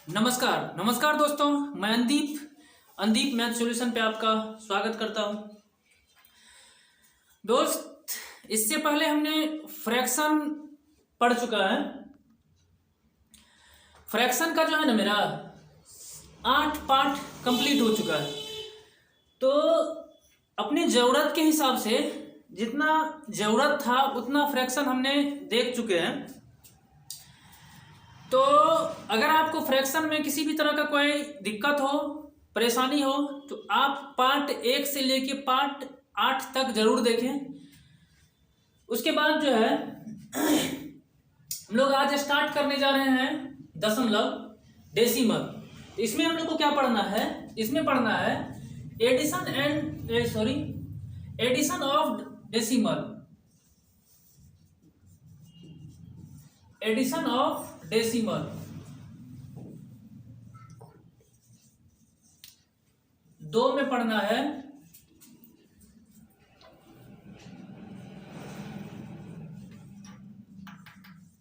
नमस्कार नमस्कार दोस्तों, मैं अंदीप मैथ सॉल्यूशन पे आपका स्वागत करता हूं। दोस्त, इससे पहले हमने फ्रैक्शन पढ़ चुका है। फ्रैक्शन का जो है ना मेरा 8 पार्ट कंप्लीट हो चुका है। तो अपनी ज़रूरत के हिसाब से जितना ज़रूरत था उतना फ्रैक्शन हमने देख चुके हैं। तो अगर आपको फ्रैक्शन में किसी भी तरह का कोई दिक्कत हो, परेशानी हो, तो आप पार्ट 1 से लेके पार्ट 8 तक जरूर देखें। उसके बाद जो है हम लोग आज स्टार्ट करने जा रहे हैं दशमलव, डेसिमल। इसमें हम लोग को क्या पढ़ना है? इसमें पढ़ना है addition of decimal. Addition of decimal. दो में पढ़ना है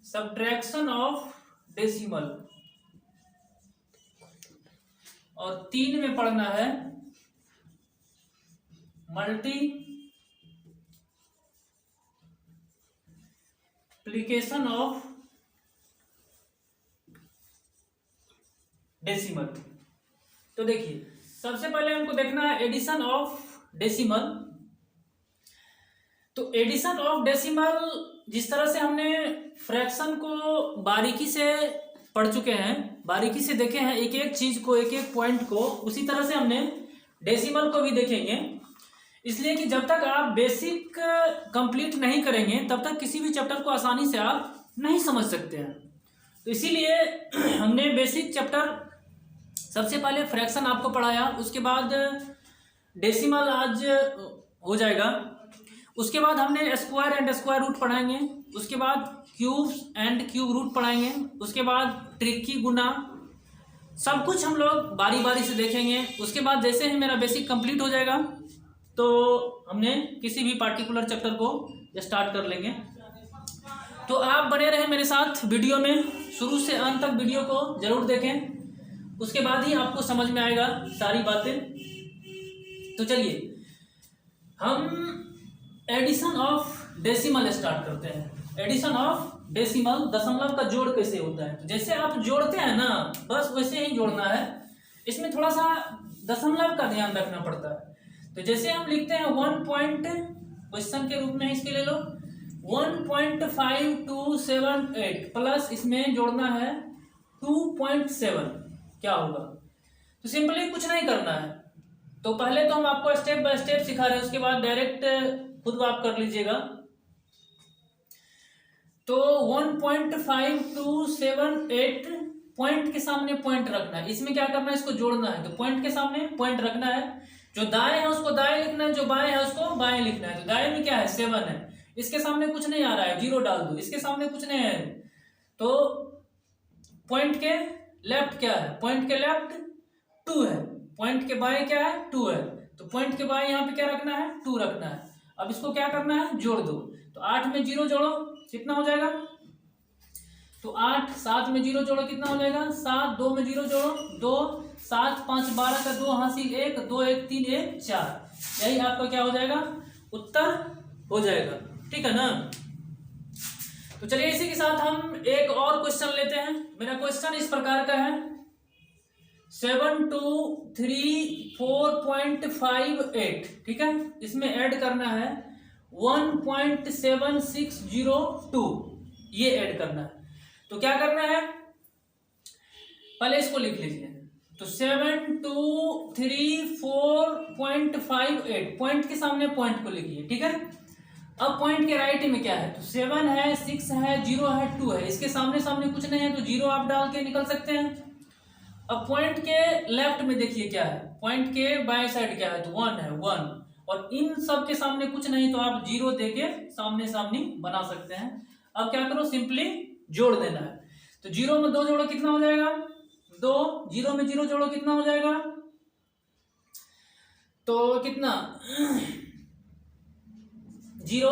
सब्ट्रैक्शन ऑफ डेसिमल, और 3 में पढ़ना है मल्टीप्लिकेशन ऑफ डेसिमल। तो देखिए, सबसे पहले हमको देखना है एडिशन ऑफ डेसिमल। तो एडिशन ऑफ डेसिमल जिस तरह से हमने फ्रैक्शन को बारीकी से पढ़ चुके हैं, बारीकी से देखे हैं एक एक चीज को, एक एक पॉइंट को, उसी तरह से हमने डेसिमल को भी देखेंगे। इसलिए कि जब तक आप बेसिक कंप्लीट नहीं करेंगे तब तक किसी भी चैप्टर को आसानी से आप नहीं समझ सकते हैं। तो इसीलिए हमने बेसिक चैप्टर सबसे पहले फ्रैक्शन आपको पढ़ाया, उसके बाद डेसिमल आज हो जाएगा। उसके बाद हमने स्क्वायर एंड स्क्वायर रूट पढ़ाएंगे, उसके बाद क्यूब्स एंड क्यूब रूट पढ़ाएंगे, उसके बाद ट्रिकी, गुना, सब कुछ हम लोग बारी बारी से देखेंगे। उसके बाद जैसे ही मेरा बेसिक कंप्लीट हो जाएगा तो हमने किसी भी पार्टिकुलर चैप्टर को स्टार्ट कर लेंगे। तो आप बने रहे मेरे साथ वीडियो में, शुरू से अंत तक वीडियो को जरूर देखें, उसके बाद ही आपको समझ में आएगा सारी बातें। तो चलिए हम एडिशन ऑफ डेसिमल स्टार्ट करते हैं। एडिशन ऑफ डेसिमल, दशमलव का जोड़ कैसे होता है। तो जैसे आप जोड़ते हैं ना, बस वैसे ही जोड़ना है। इसमें थोड़ा सा दशमलव का ध्यान रखना पड़ता है। तो जैसे हम लिखते हैं 1 पॉइंट, क्वेश्चन के रूप में इसके ले लो 1.5278 प्लस इसमें जोड़ना है 2.7, क्या होगा? तो सिंपली कुछ नहीं करना है। तो पहले तो हम आपको स्टेप बाय स्टेप सिखा रहे हैं, उसके बाद डायरेक्ट खुद आप कर लीजिएगा। तो 1.5278 पॉइंट के सामने पॉइंट रखना है। इसमें क्या करना है? इसको जोड़ना है। तो पॉइंट के सामने पॉइंट रखना है। जो दाएं है उसको दाएं लिखना है, जो बाएं है उसको बाएं लिखना है। तो दाएं में क्या है? 7 है। इसके सामने कुछ नहीं आ रहा है, 0 डाल दो। इसके सामने कुछ नहीं है, तो पॉइंट के लेफ्ट क्या है? पॉइंट के लेफ्ट 2 है। पॉइंट के बाएं क्या है? 2 है। तो पॉइंट के बाएं यहाँ पे क्या रखना है? 2 रखना है। अब इसको क्या करना है? जोड़ दो। तो 8 में 0 जोड़ो, कितना हो जाएगा? तो 8, 7 में 0 जोड़ो, कितना हो जाएगा? 7, 2 में 0 जोड़ो 2, 7, 5, 12 का 2 हासिल 1, 2, 1, 3, 1, 4। यही आपका क्या हो जाएगा? उत्तर हो जाएगा। ठीक है ना? तो चलिए इसी के साथ हम एक और क्वेश्चन लेते हैं। मेरा क्वेश्चन इस प्रकार का है 7234.58। ठीक है, इसमें ऐड करना है 1.7602, ये ऐड करना है। तो क्या करना है? पहले इसको लिख लीजिए। तो 7234.58, पॉइंट के सामने पॉइंट को लिखिए। ठीक है, अब पॉइंट के राइट में क्या है? तो 7 है, 6 है, 0 है, 2 है। इसके सामने सामने कुछ नहीं है, तो 0 आप डाल के निकल सकते हैं। अब पॉइंट के लेफ्ट में देखिए क्या है? पॉइंट के बाएं साइड क्या है? तो 1 है, 1। और इन सब के सामने कुछ नहीं, तो आप 0 देके सामने सामने बना सकते हैं। अब क्या करो? सिंपली जोड़ देना है। तो 0 में 2 जोड़ो, कितना हो जाएगा? 2। 0 में 0 जोड़ो, कितना हो जाएगा? तो कितना 0।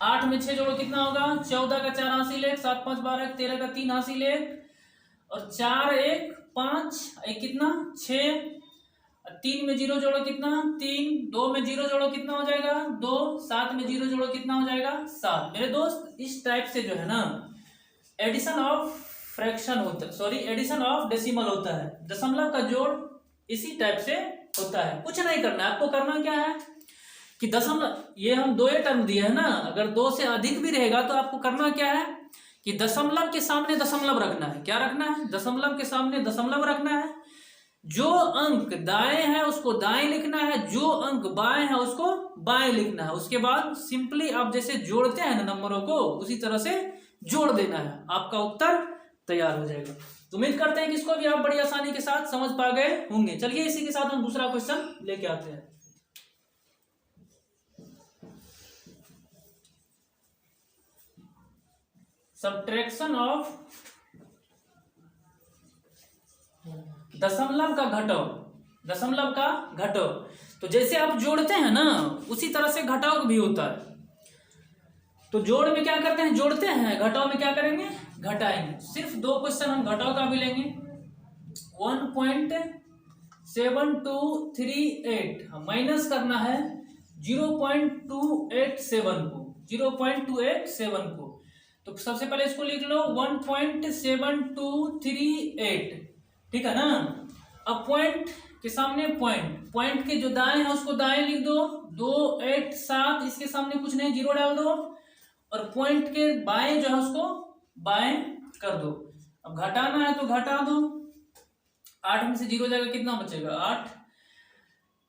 8 में 6 जोड़ो, कितना होगा? 14 का 4 हासिल 1, 7, 5, 12, 13 का 3 हासिल 1, और 4, 1, 5, एक कितना 6, 3 में 0 जोड़ो कितना 3, 2 में 0 जोड़ो कितना हो जाएगा 2, 7 में 0 जोड़ो कितना हो जाएगा 7। मेरे दोस्त इस टाइप से जो है ना एडिशन ऑफ फ्रैक्शन होता है, सॉरी एडिशन ऑफ डेसिमल होता है, दशमलव का जोड़ इसी टाइप से होता है। कुछ नहीं करना है आपको, करना क्या है कि दशमलव, ये हम 2 टर्म दिए है ना, अगर 2 से अधिक भी रहेगा तो आपको करना क्या है कि दशमलव के सामने दशमलव रखना है। क्या रखना है? दशमलव के सामने दशमलव रखना है। जो अंक दाएं है उसको दाएं लिखना है, जो अंक बाएं है उसको बाएं लिखना है। उसके बाद सिंपली आप जैसे जोड़ते हैं ना नंबरों को, उसी तरह से जोड़ देना है, आपका उत्तर तैयार हो जाएगा। तो उम्मीद करते हैं कि इसको भी आप बड़ी आसानी के साथ समझ पा गए होंगे। चलिए इसी के साथ हम दूसरा क्वेश्चन लेके आते हैं। सब्ट्रैक्शन ऑफ दशमलव का घटाव, दशमलव का घटाव। तो जैसे आप जोड़ते हैं ना उसी तरह से घटाव भी होता है। तो जोड़ में क्या करते हैं? जोड़ते हैं। घटाव में क्या करेंगे? घटाएंगे। सिर्फ 2 क्वेश्चन हम घटाव का भी लेंगे। 1.7238 माइनस करना है 0.287 को, 0.287 को। तो सबसे पहले इसको लिख लो 1.7238, ठीक है ना। अब पॉइंट के सामने पॉइंट, पॉइंट के जो दाएं है उसको दाएं लिख दो, 287, इसके सामने कुछ नहीं 0 डाल दो, और पॉइंट के बाएं जो है उसको बाएं कर दो। अब घटाना है तो घटा दो, 8 में से 0 जाएगा कितना बचेगा 8,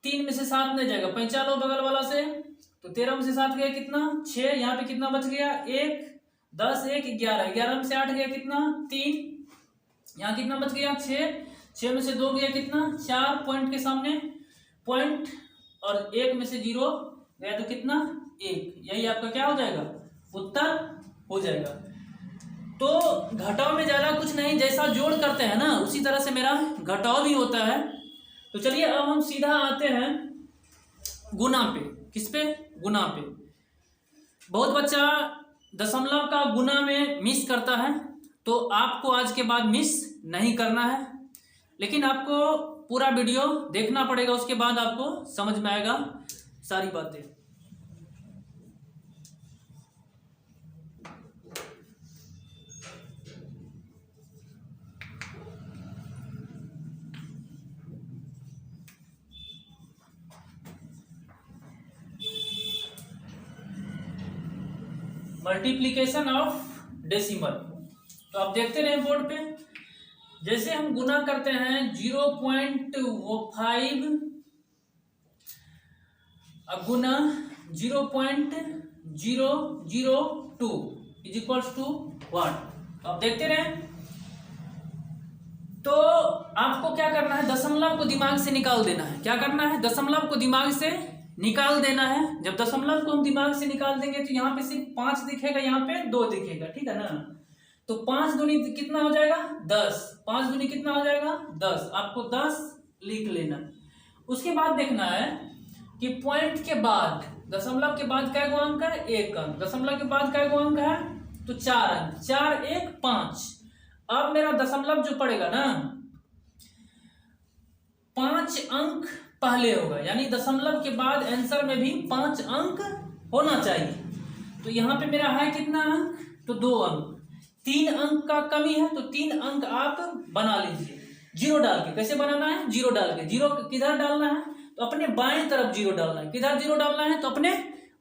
3 में से 7 नहीं जाएगा, 5 लो बगल वाला से, तो 13 में से 7 गया कितना 6, यहाँ पे कितना बच गया 1, 10 1 11, 11 में से 8 गया कितना 3, यहाँ कितना बच गया 6, 6 में से 2 गया कितना 4, पॉइंट के सामने पॉइंट, और 1 में से 0 गया तो कितना 1। यही आपका क्या हो जाएगा? उत्तर हो जाएगा। तो घटाव में ज्यादा कुछ नहीं, जैसा जोड़ करते हैं ना उसी तरह से मेरा घटाव भी होता है। तो चलिए अब हम सीधा आते हैं गुना पे। किस पे? गुना पे। बहुत बच्चा दशमलव का गुना में मिस करता है, तो आपको आज के बाद मिस नहीं करना है, लेकिन आपको पूरा वीडियो देखना पड़ेगा, उसके बाद आपको समझ में आएगा सारी बातें। Multiplication of decimal. तो आप देखते रहे बोर्ड पे, जैसे हम गुना करते हैं 0.5 गुना 0.002 इज इक्वल्स टू 1। आप देखते रहे। तो आपको क्या करना है? दशमलव को दिमाग से निकाल देना है। क्या करना है? दशमलव को दिमाग से निकाल देना है। जब दशमलव को हम दिमाग से निकाल देंगे तो यहाँ पे सिर्फ 5 दिखेगा, यहाँ पे 2 दिखेगा, ठीक है ना। तो 5 दूनी कितना हो जाएगा 10, 5 दूनी कितना हो जाएगा 10, आपको 10 लिख लेना। उसके बाद देखना है कि पॉइंट के बाद, दशमलव के बाद क्या अंक है 1 अंक, दशमलव के बाद क्या अंक है तो 4 अंक, 4 1 5। अब मेरा दशमलव जो पड़ेगा ना 5 अंक पहले होगा, यानी दशमलव के बाद आंसर में भी 5 अंक होना चाहिए। तो यहाँ पे मेरा है कितना अंक तो 2 अंक, 3 अंक का कमी है तो 3 अंक आप बना लीजिए 0 डाल के। कैसे बनाना है? 0 डाल के। 0 किधर डालना है तो अपने बाएं तरफ 0 डालना है। किधर 0 डालना है तो अपने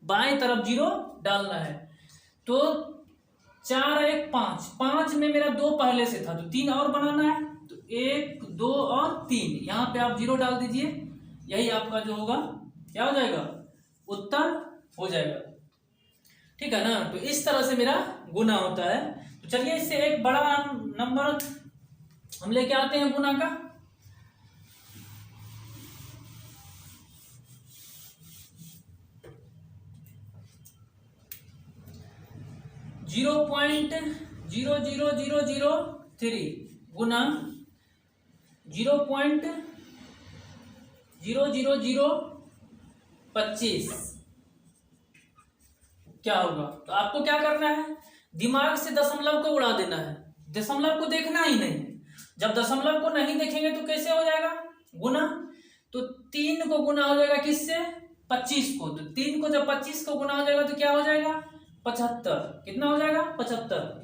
बाएं तरफ 0 डालना है। तो 4 1 5, 5 में मेरा 2 पहले से था तो 3 और बनाना है, तो 1 2 और 3, यहाँ पे आप 0 डाल दीजिए। यही आपका जो होगा क्या हो जाएगा उत्तर हो जाएगा, ठीक है ना। तो इस तरह से मेरा गुना होता है। तो चलिए इससे एक बड़ा नंबर हम लेके आते हैं गुना का। जीरो 0.00003 गुना 0.00025 क्या होगा? तो आपको क्या करना है? दिमाग से दशमलव को उड़ा देना है, दशमलव को देखना ही नहीं। जब दशमलव को नहीं देखेंगे तो कैसे हो जाएगा गुना, तो 3 को गुना हो जाएगा किससे 25 को, तो 3 को जब 25 को गुना हो जाएगा तो क्या हो जाएगा 75, कितना हो जाएगा 75।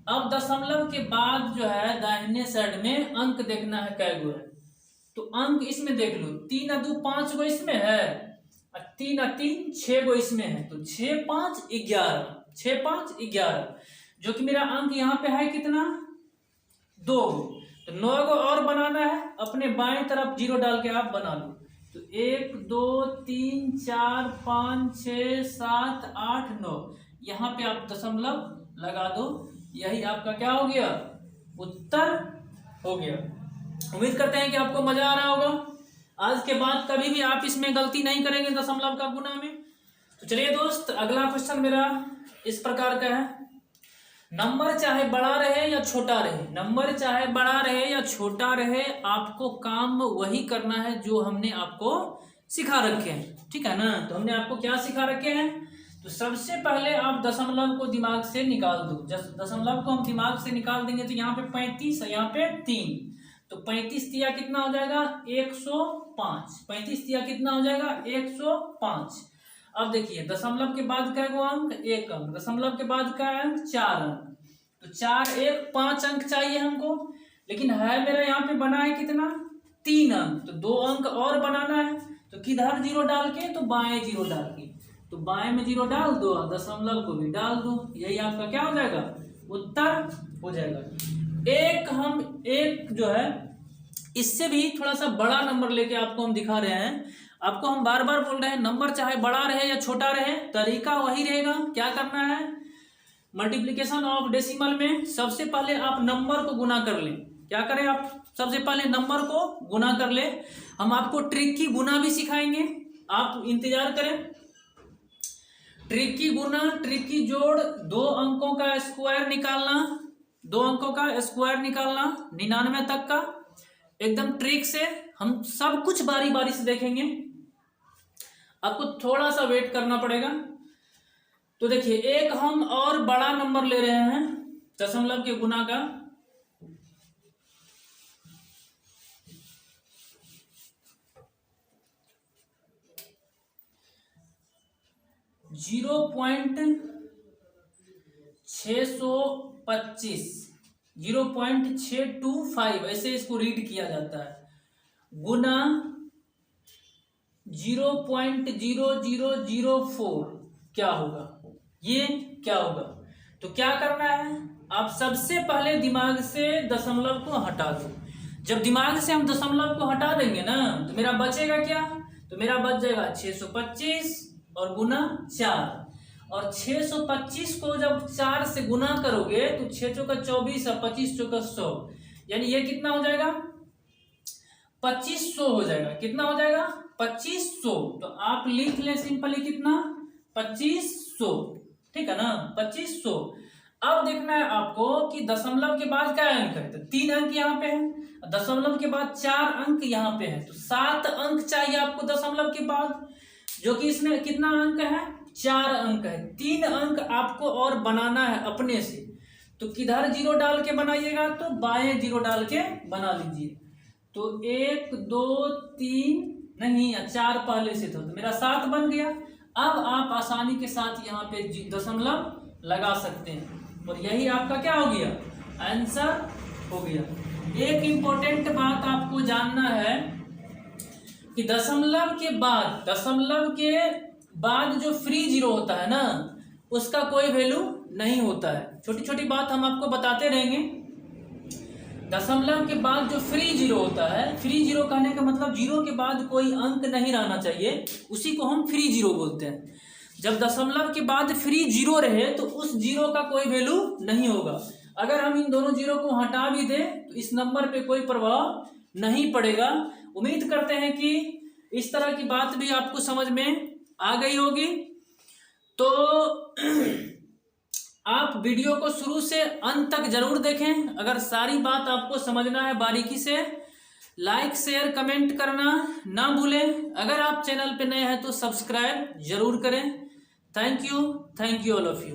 अब दशमलव के बाद जो है दाहिने साइड में अंक देखना है कै गो है, तो अंक इसमें देख लो 3 और 2 5 गो इसमें है, और 3 और 3 6 गो इसमें है, तो 6 5 11, 6 5 11, जो कि मेरा अंक यहाँ पे है कितना 2, तो 9 गो और बनाना है, अपने बाएं तरफ जीरो डाल के आप बना लो, तो 1 2 3 4 5 6 7 8 9, यहाँ पे आप दशमलव लगा दो, यही आपका क्या हो गया उत्तर हो गया। उम्मीद करते हैं कि आपको मजा आ रहा होगा। आज के बाद कभी भी आप इसमें गलती नहीं करेंगे दशमलव का गुना में। तो चलिए दोस्त, अगला क्वेश्चन मेरा इस प्रकार का है, नंबर चाहे बड़ा रहे या छोटा रहे, नंबर चाहे बड़ा रहे या छोटा रहे, आपको काम वही करना है जो हमने आपको सिखा रखे हैं, ठीक है ना। तो हमने आपको क्या सिखा रखे हैं, तो सबसे पहले आप दशमलव को दिमाग से निकाल दो। दशमलव को हम दिमाग से निकाल देंगे तो यहाँ पे 35 है, यहाँ पे 3, तो 35 दिया कितना हो जाएगा 105, 35 दिया कितना हो जाएगा 105। अब देखिए दशमलव के बाद का गो अंक 1 अंक, दशमलव के बाद का अंक 4 अंक, तो 4 1 5 अंक चाहिए हमको, लेकिन है मेरा यहाँ पे बना है कितना 3 अंक, तो 2 अंक और बनाना है, तो किधर जीरो डाल के, तो बाएं जीरो डाल के, तो बाएं में जीरो डाल दो, दशमलव को भी डाल दो, यही आपका क्या हो जाएगा उत्तर हो जाएगा। एक जो है इससे भी थोड़ा सा बड़ा नंबर लेके आपको हम दिखा रहे हैं। आपको हम बार बार बोल रहे हैं नंबर चाहे बड़ा रहे या छोटा रहे, तरीका वही रहेगा। क्या करना है, मल्टीप्लिकेशन ऑफ डेसिमल में सबसे पहले आप नंबर को गुना कर लें। क्या करें, आप सबसे पहले नंबर को गुना कर ले। हम आपको ट्रिक की गुना भी सिखाएंगे, आप इंतजार करें। ट्रिक की गुना, ट्रिक की जोड़, 2 अंकों का स्क्वायर निकालना, 2 अंकों का स्क्वायर निकालना 99 तक का, एकदम ट्रिक से। हम सब कुछ बारी बारी से देखेंगे, आपको थोड़ा सा वेट करना पड़ेगा। तो देखिए एक हम और बड़ा नंबर ले रहे हैं दशमलव के गुना का, जीरो पॉइंट 0.625 ऐसे इसको रीड किया जाता है, गुना 0.0004 क्या होगा, ये क्या होगा। तो क्या करना है, आप सबसे पहले दिमाग से दशमलव को हटा दो। जब दिमाग से हम दशमलव को हटा देंगे ना, तो मेरा बचेगा क्या, तो मेरा बच जाएगा 625 और गुना 4, और 625 को जब 4 से गुना करोगे तो 6 चौका 24 और 25 चौका 100, यानी ये कितना हो जाएगा 2500 हो जाएगा। कितना हो जाएगा 2500, तो आप लिख लें सिंपली कितना 2500, ठीक है ना 2500। अब देखना है आपको कि दशमलव के बाद क्या अंक है, तो 3 अंक यहाँ पे है, दशमलव के बाद 4 अंक यहाँ पे है, तो 7 अंक चाहिए आपको दशमलव के बाद, जो कि इसमें कितना अंक है 4 अंक है। 3 अंक आपको और बनाना है अपने से, तो किधर जीरो डाल के बनाइएगा, तो बाएं जीरो डाल के बना लीजिए। तो 1 2 3 नहीं 4 पहले से था, तो मेरा 7 बन गया। अब आप आसानी के साथ यहाँ पे दशमलव लगा सकते हैं, और यही आपका क्या हो गया आंसर हो गया। एक इंपॉर्टेंट बात आपको जानना है कि दशमलव के बाद जो फ्री जीरो होता है ना, उसका कोई वैल्यू नहीं होता है। छोटी छोटी बात हम आपको बताते रहेंगे। दशमलव के बाद जो फ्री जीरो होता है, फ्री जीरो कहने का मतलब जीरो के बाद कोई अंक नहीं रहना चाहिए, उसी को हम फ्री जीरो बोलते हैं। जब दशमलव के बाद फ्री जीरो रहे तो उस जीरो का कोई वैल्यू नहीं होगा। अगर हम इन दोनों जीरो को हटा भी दें तो इस नंबर पे कोई प्रभाव नहीं पड़ेगा। उम्मीद करते हैं कि इस तरह की बात भी आपको समझ में आ गई होगी। तो आप वीडियो को शुरू से अंत तक जरूर देखें। अगर सारी बात आपको समझना है बारीकी से, लाइक शेयर कमेंट करना ना भूलें। अगर आप चैनल पे नए हैं तो सब्सक्राइब जरूर करें। Thank you all of you.